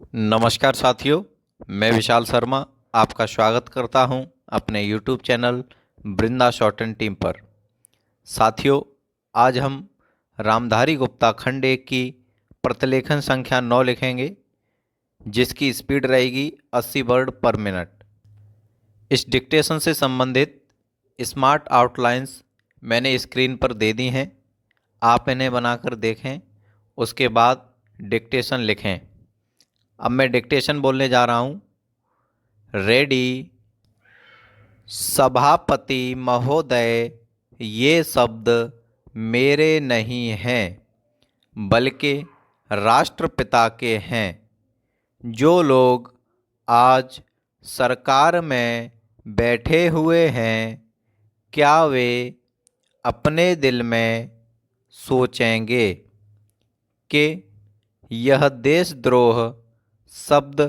नमस्कार साथियों, मैं विशाल शर्मा आपका स्वागत करता हूं अपने YouTube channel Vrinda short and team पर। साथियों, आज हम रामधारी गुप्ता खंड 1 की प्रतिलेखन संख्या 9 लिखेंगे, जिसकी स्पीड रहेगी 80 वर्ड पर मिनट। इस डिक्टेशन से संबंधित स्मार्ट आउटलाइंस मैंने स्क्रीन पर दे दी हैं। आप इन्हें बनाकर देखें, उसके बाद डिक्टेशन लिखें। अब मैं डिक्टेशन बोलने जा रहा हूँ। रेडी। सभापति महोदय, ये शब्द मेरे नहीं हैं, बल्कि राष्ट्रपिता के हैं। जो लोग आज सरकार में बैठे हुए हैं, क्या वे अपने दिल में सोचेंगे कि यह देशद्रोह शब्द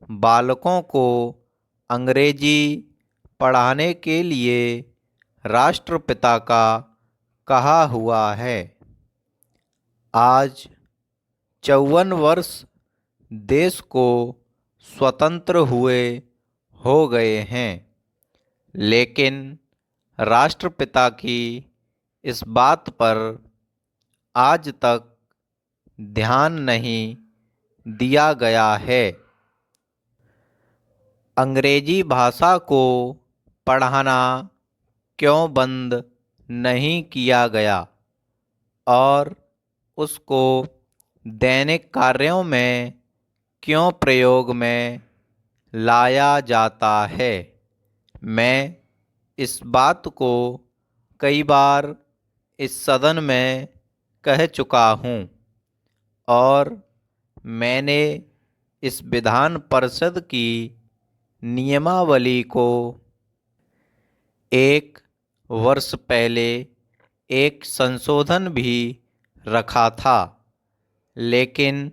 बालकों को अंग्रेजी पढ़ाने के लिए राष्ट्रपिता का कहा हुआ है। आज 54 वर्ष देश को स्वतंत्र हुए हो गए हैं, लेकिन राष्ट्रपिता की इस बात पर आज तक ध्यान नहीं दिया गया है। अंग्रेजी भाषा को पढ़ाना क्यों बंद नहीं किया गया और उसको दैनिक कार्यों में क्यों प्रयोग में लाया जाता है। मैं इस बात को कई बार इस सदन में कह चुका हूँ और मैंने इस विधान परिषद की नियमावली को 1 वर्ष पहले एक संशोधन भी रखा था, लेकिन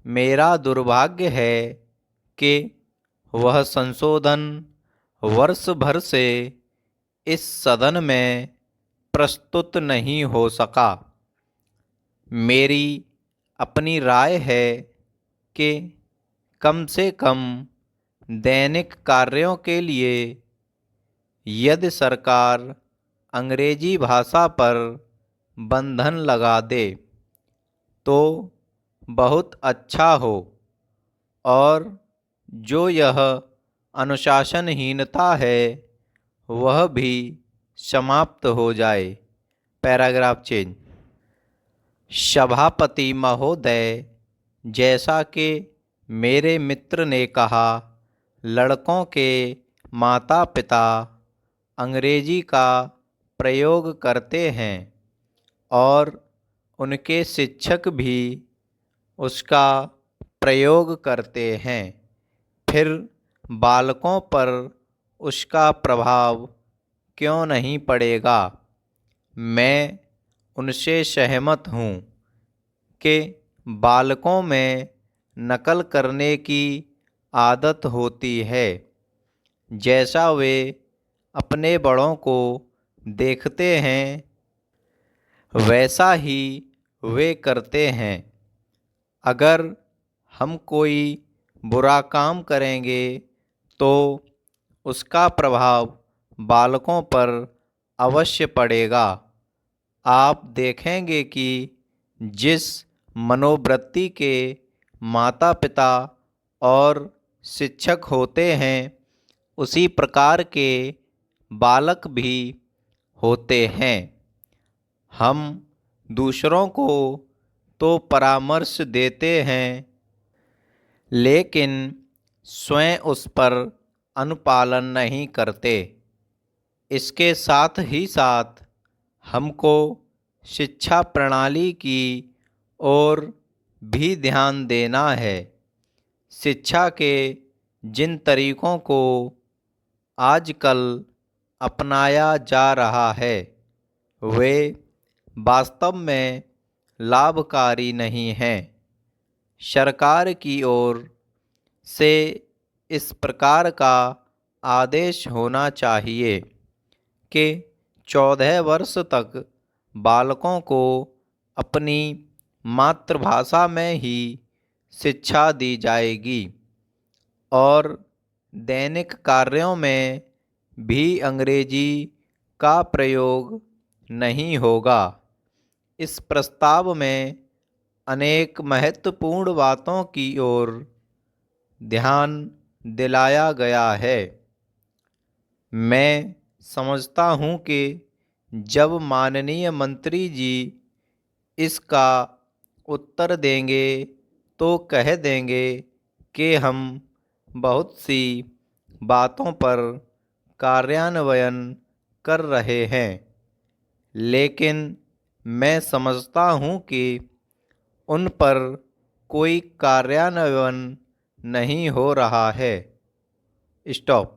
मेरा दुर्भाग्य है कि वह संशोधन वर्ष भर से इस सदन में प्रस्तुत नहीं हो सका। मेरी अपनी राय है कि कम से कम दैनिक कार्यों के लिए यदि सरकार अंग्रेजी भाषा पर बंधन लगा दे तो बहुत अच्छा हो और जो यह अनुशासनहीनता है वह भी समाप्त हो जाए। Paragraph change. सभापति महोदय, जैसा कि मेरे मित्र ने कहा, लड़कों के माता पिता अंग्रेजी का प्रयोग करते हैं और उनके शिक्षक भी उसका प्रयोग करते हैं, फिर बालकों पर उसका प्रभाव क्यों नहीं पड़ेगा। मैं उनसे सहमत हूँ कि बालकों में नकल करने की आदत होती है। जैसा वे अपने बड़ों को देखते हैं वैसा ही वे करते हैं। अगर हम कोई बुरा काम करेंगे तो उसका प्रभाव बालकों पर अवश्य पड़ेगा। आप देखेंगे कि जिस मनोवृत्ति के माता पिता और शिक्षक होते हैं, उसी प्रकार के बालक भी होते हैं। हम दूसरों को तो परामर्श देते हैं, लेकिन स्वयं उस पर अनुपालन नहीं करते। इसके साथ ही साथ हमको शिक्षा प्रणाली की ओर भी ध्यान देना है। शिक्षा के जिन तरीकों को आजकल अपनाया जा रहा है वे वास्तव में लाभकारी नहीं हैं। सरकार की ओर से इस प्रकार का आदेश होना चाहिए कि 14 वर्ष तक बालकों को अपनी मातृभाषा में ही शिक्षा दी जाएगी और दैनिक कार्यों में भी अंग्रेजी का प्रयोग नहीं होगा। इस प्रस्ताव में अनेक महत्वपूर्ण बातों की ओर ध्यान दिलाया गया है। मैं समझता हूँ कि जब माननीय मंत्री जी इसका उत्तर देंगे तो कह देंगे कि हम बहुत सी बातों पर कार्यान्वयन कर रहे हैं, लेकिन मैं समझता हूँ कि उन पर कोई कार्यान्वयन नहीं हो रहा है। स्टॉप।